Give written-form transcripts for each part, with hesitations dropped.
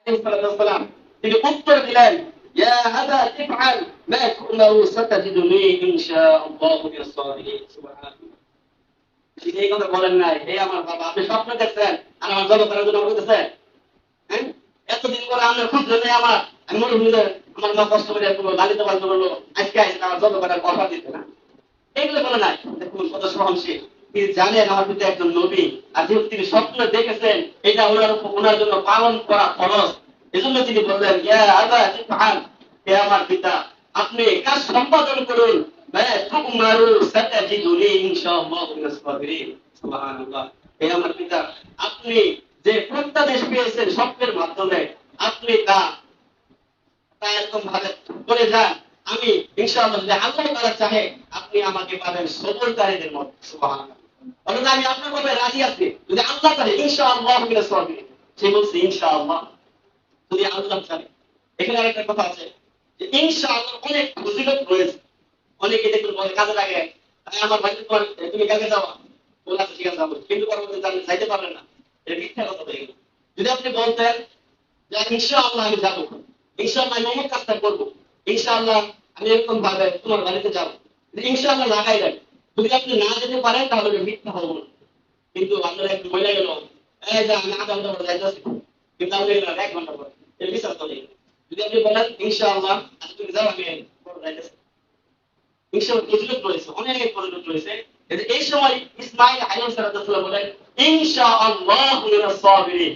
তিনি উত্তর দিলেন, ইয়া আবা ইফআল মা তু'মারু সাতাজিদুনি ইনশাআল্লাহু মিনাস সাবিরিন। সুবহানাল্লাহ। তিনি এই কথা বলেন নাই, হে আমার বাবা, আপনি স্বপ্ন দেখছেন আর আমার জব করার জন্য বলতেছেন? হ্যাঁ, এতদিন পরে আপনার খুব জন্য আমি মনে হইলে আমার মা কষ্ট করে লালিত পালিত করলো, আজকে আমার জব করার কথা দিতে না, এগুলো বলে নাই। দেখুন কত সহনশীল। তিনি জানেন আমার পিতা একজন নবী, আর যেহেতু তিনি স্বপ্ন দেখেছেন এটা ওনার জন্য পালন করা খরচ, এজন্য তিনি বললেন, ইয়া আবা ইফআল, হে আমার পিতা, আপনি কাজ সম্পাদন করুন, তু'মারু সাতাজিদুনি ইনশাআল্লাহু মিনাস সাবিরিন। সুবহানাল্লাহ। হে আমার পিতা, আপনি যে প্রত্যাদেশ পেয়েছেন স্বপ্নের মাধ্যমে, আপনি তা এরকম ভাবে করে যান, আমি ইনশাআল্লাহ যদি আল্লাহ তাআলা চাহে আপনি আমাকে পাবেন সবরকারীদের মধ্যে। সুবহানাল্লাহ। অর্থাৎ আমি আপনার কথা রাজি আছি যদি আল্লাহ চাহে, ইনশাআল্লাহ মিনাস সাবিরিন। সে বলছে ইনশাআল্লাহ, যদি আল্লাহ চাহে। এখানে আরেকটা কথা আছে যে ইনশাআল্লাহ অনেক ফজিলত রয়েছে। অনেকে দেখুন বলে কাজে লাগে, আমার ভাই তুমি কালকে যাও, বলা ঠিক আছে যাবো, কিন্তু পরবর্তীতে আপনি যাইতে পারবেন না, এটা মিথ্যা কথা হয়ে গেল। যদি আপনি বলতেন যে ইনশাআল্লাহ আমি যাবো, ইনশাআল্লাহ আমি অমুক কাজটা করবো, ইনশাআল্লাহ আমি এরকম ভাবে তোমার বাড়িতে যাবো, ইনশাআল্লাহ লাগাই দেন। যদি আপনি না যেতে পারেন তাহলে মিথ্যা হবো না। কিন্তু আপনারা একটু বলে গেল, এই যে আমি আধা ঘন্টা পরে যাইতেছি, কিন্তু আপনি গেলেন 1 ঘন্টা পরে, এর বিশ্বাস করে। যদি আপনি বলেন ইনশাআল্লাহ আজকে তুমি যাও, আমি পরে যাইতেছি, ইনশাআল্লাহ ফজিলত রয়েছে, অনেক ফজিলত রয়েছে। এই সময় ইসমাঈল আলাইহিস সালাম বলেন, ইনশাআল্লাহু মিনাস সাবিরিন।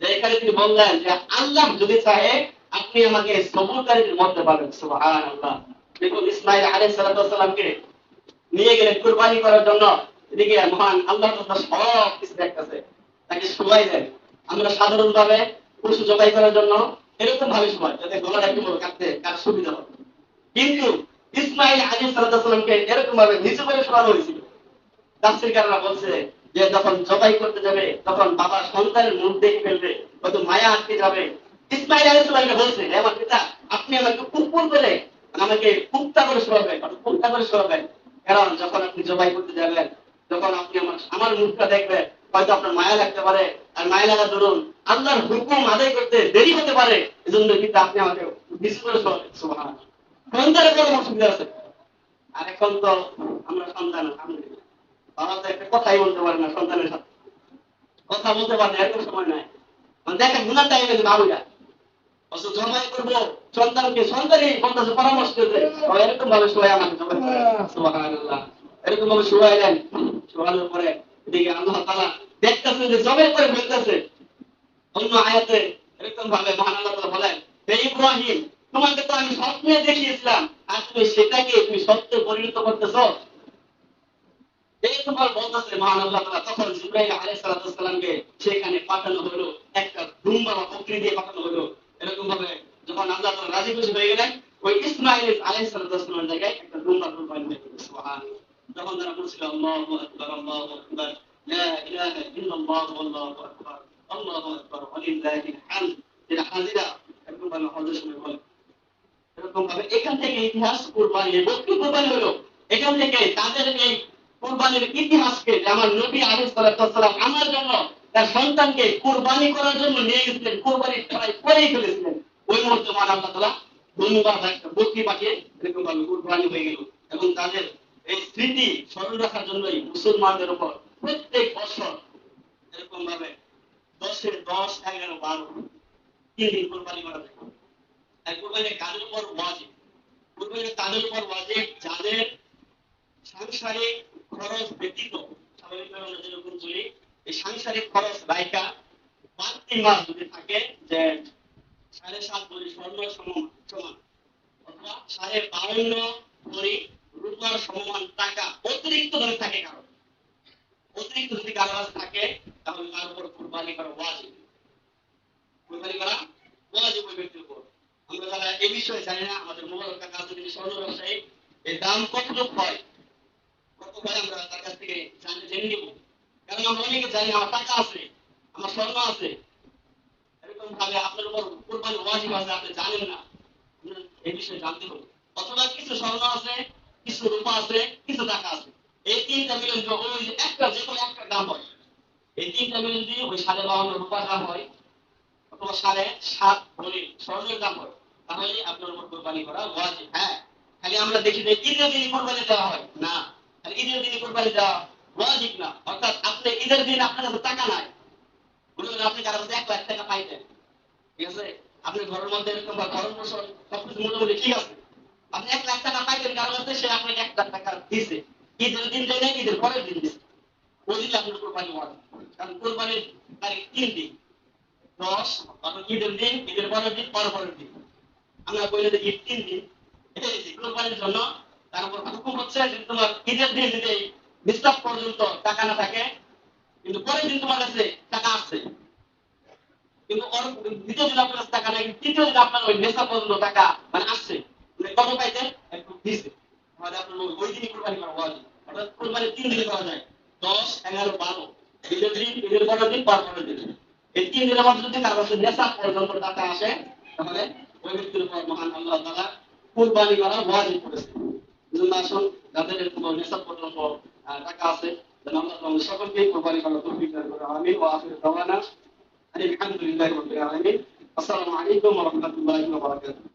যে এখানে তিনি বললেন যে আল্লাহ যদি চাহে আপনি আমাকে সবরকারীদের মধ্যে পাবেন। সুবহানাল্লাহ। দেখুন ইসমাঈল আলাইহিস সালামকে নিয়ে গেলেন কুরবানি করার জন্য, এদিকে মহান আল্লাহ তাআলা সব কিছু দেখতেছে, তাকে শোয়াই দেন। আমরা সাধারণভাবে পশু জবাই করার জন্য এরকম ভাবে শোয়াই যাতে গলাটা একটু কাটতে কার সুবিধা হয়, কিন্তু ইসমাঈল আলাইহিস সালামকে এরকম ভাবে নিচু করে শোয়ানো হয়েছিল। তাফসীরকাররা বলছে যে যখন জবাই করতে যাবে তখন বাবা সন্তানের মুখ দেখে ফেলবে, হয়তো মায়া আটকে যাবে। ইসমাঈল আলাইহিস সালামকে বলছে, হে আমার পিতা, আপনি আমাকে উপর করে আমাকে কুত্তা করে শোয়াবেন, কুত্তা করে শোয়াবেন, কারণ যখন আপনি জবাই করতে যাবেন, যখন আপনি আমার মুখটা দেখবেন, হয়তো আপনার মায়া লাগতে পারে, আর মায়া লাগা ধরুন আল্লাহর হুকুম আদায় করতে দেরি হতে পারে, এজন্য কিন্তু আপনি আমাকে নিচু করে শোয়াবেন। সুবহানাল্লাহ। সন্তানের কোনো অসুবিধা আছে? আর এখন তো আমরা সন্তান, আলহামদুলিল্লাহ, বাবা তো একটা কথাই বলতে পারে না, সন্তানের সাথে কথা বলতে পারে না, এরকম সময় নাই। মানে দেখেন গুনার টাইমে যে বাবুরা অথচ জমাই করবো সন্তানকে, সন্তানই বলতেছে পরামর্শ দিতে, এরকম ভাবে শোয়াই আমাকে জমাই করে। সুবহানাল্লাহ। এরকম ভাবে শোয়াই দেন, শোয়ানোর পরে এদিকে আল্লাহ তাআলা দেখতেছে যে জবাই করে ফেলতেছে। অন্য আয়াতে এরকম ভাবে মহান আল্লাহ তাআলা বলেন, হে ইব্রাহিম, তোমাকে তো আমি স্বপ্নে দেখিয়েছিলাম, আর তুমি সেটাকে তুমি সত্যে পরিণত করতেছো। এইরকম ভাবে বলতেছে মহান আল্লাহ তাআলা। তখন জিবরাইল আলাইহিস সালামকে সেখানে পাঠানো হলো, একটা দুম্বা বা বকরি দিয়ে পাঠানো হলো। এরকম ভাবে যখন আল্লাহ তাআলা রাজি খুশি হয়ে গেলেন, ওই ইসমাঈল আলাইহিস সালামের জায়গায় একটা দুম্বা কুরবানি হয়ে গেল। সুবহানাল্লাহ। যখন তারা বলছিল আল্লাহু আকবার, আল্লাহু আকবার, লা ইলাহা ইল্লাল্লাহ, আল্লাহু আকবার, আল্লাহু আকবার, ওয়ালিল্লাহিল হামদ, এটা হাজিরা এরকম ভাবে হজের সময় বলে। এরকম ভাবে এখান থেকে ইতিহাস কুরবানি, বকরি কুরবানি হলো। এখান থেকে তাদের এই কুরবানির ইতিহাসকে, যে আমার নবী আলাইহিস সালাম আমার জন্য তার সন্তানকে কুরবানি করার জন্য নিয়ে গেছিলেন, কুরবানি ট্রাই করেই ফেলেছিলেন, ওই মুহূর্তে মহান আল্লাহ তাআলা দুম্বা একটা বকরি পাঠিয়ে এরকম ভাবে কুরবানি হয়ে গেল। এবং তাদের এই স্মৃতি স্মরণ রাখার জন্যই মুসলমানদের উপর প্রত্যেক বছর এরকম ভাবে 10-এর 10, 11, 12 তিন দিন কুরবানি করা যায়। আর কুরবানি কাদের উপর ওয়াজিব? কুরবানি তাদের উপর ওয়াজিব যাদের সাংসারিক খরচ ব্যতীত, স্বাভাবিকভাবে আমরা যেরকম চলি, এই সাংসারিক খরচ বাইকা বাড়তি মাস যদি থাকে, যে 7.5 ভরি স্বর্ণ সমান, অথবা 52.5 ভরি রূপার সমমান টাকা অতিরিক্ত ধরে থাকে, কারণ অতিরিক্ত যদি কারো কাছে থাকে তাহলে তার উপর কুরবানি করা ওয়াজিব। কুরবানি করা ওয়াজিব ওই ব্যক্তির উপর। আমরা যারা এই বিষয়ে জানি না, আমাদের মোবারক কাকা যদি স্বর্ণ ব্যবসায়ী, এর দাম কতটুকু হয়, কত হয় আমরা তার কাছ থেকে জেনে নিব। কারণ আমরা অনেকে জানি আমার টাকা আছে, আমার স্বর্ণ আছে, এরকম ভাবে আপনার উপর কুরবানি ওয়াজিব আছে, আপনি জানেন না, এই বিষয়ে জানতে হবে। অথবা কিছু স্বর্ণ আছে, কিছু রূপা আছে, কিছু টাকা আছে, এই তিনটা মিলে ওই একটা যে কোনো একটা দাম হয়। এই তিনটা মিলে দিয়ে ওই 52.5 রূপা দাম হয়, অথবা 7.5 ভরি স্বর্ণের দাম হয়, তাহলে আপনার উপর কোরবানি করা ওয়াজিব। হ্যাঁ, খালি আমরা দেখি যে ঈদের দিন কোরবানি দেওয়া হয় না, খালি ঈদের দিন কোরবানি দেওয়া ওয়াজিব না। অর্থাৎ আপনি ঈদের দিন আপনার কাছে টাকা নাই, বলুন আপনি কারো কাছে 1 লাখ টাকা পাইতেন, ঠিক আছে, আপনি ঘরের মধ্যে এরকম বা ঘরের পোষণ সবকিছু মোটামুটি ঠিক আছে, আপনি 1 লাখ টাকা পাইতেন কারো কাছে, সে আপনাকে 1 লাখ টাকা দিছে, ঈদের দিন দেয় না, ঈদের পরের দিন দিচ্ছে, ওই দিন আপনার কোরবানি ওয়াজিব। কারণ কোরবানির তারিখ 3 দিন, 10 অর্থাৎ ঈদের দিন, ঈদের পরের দিন, পরের দিন। আমরা বলি যে ঈদ 3 দিন, এটাই কোরবানির জন্য। তার উপর হুকুম হচ্ছে যে তোমার ঈদের দিন যদি নিঃশ্বাস পর্যন্ত টাকা না থাকে, কিন্তু পরের দিন তোমার কাছে টাকা আসছে, কিন্তু ওর দ্বিতীয় দিন আপনার কাছে টাকা নাই, কিন্তু তৃতীয় দিন আপনার ওই নেশা পর্যন্ত টাকা মানে আসছে, মানে কত পাইছেন একটু দিছে, তাহলে আপনার ওই দিনই কোরবানি করা হয়। অর্থাৎ কোরবানি 3 দিনে করা যায়, 10, 11, 12, ঈদের দিন, ঈদের পরের দিন, পরের দিন। এই 3 দিনের মধ্যে যদি কারো কাছে নেশা পর্যন্ত টাকা আসে, তাহলে ওই ব্যক্তির উপর মহান আল্লাহ তাআলা কোরবানি করা ওয়াজিব করেছে। এজন্য আসুন, যাদের এরকম নেশা পর্যন্ত টাকা আছে, যেন আল্লাহ তাআলা সকলকে কোরবানি করার তৌফিক দান করে। আমিন। ওয়া আখিরু দাওয়ানা আলহামদুলিল্লাহি রাব্বিল আলামিন। আসসালামু আলাইকুম ওয়া রাহমাতুল্লাহি ওয়া বারাকাতুহু।